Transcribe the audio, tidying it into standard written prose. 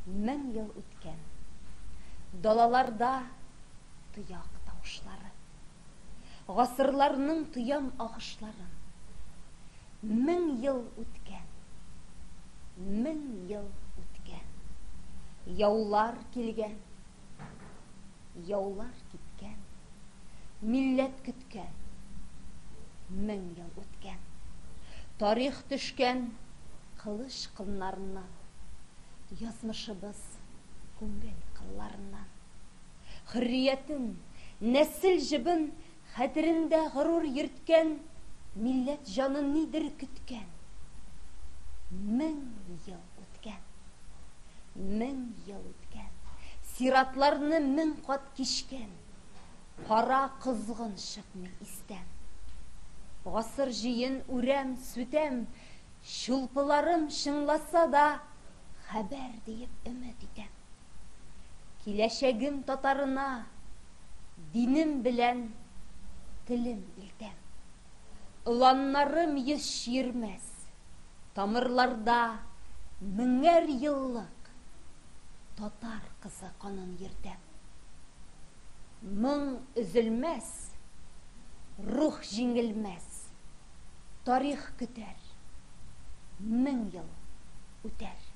1000 ел үткән. Далаларда тояк тавышлары, гасырларның тоям агышларын. 1000 ел үткән. 1000 ел үткән. Яулар килгән, яулар киткән. Милләт көткән. 1000 ел үткән. Тарих төшкән кылыч кылнарыннан. Язмышыбыз күңел кылларыннан. Хөрриятен, нәсел җибен хәтерендә горур йөрткән, милләт җанын нидер көткән. 1000 ел үткән. 1000 ел үткән. Сиратларны 1000 кат кичкән. Кара кызгын чыкмый истән. Гасыр җыен үрәм, сүтәм, чулпыларым шыңласа да, хәбәр диеп өмет итәм. Киләчәгем татарына, динем белән телем илтәм. Уланнарым йөз чирмәс, тамырларда 1000 еллык татар кызы канын йөртәм. Моң өзелмәс, рух җиңелмәс, тарих көтәр, 1000 ел үтәр.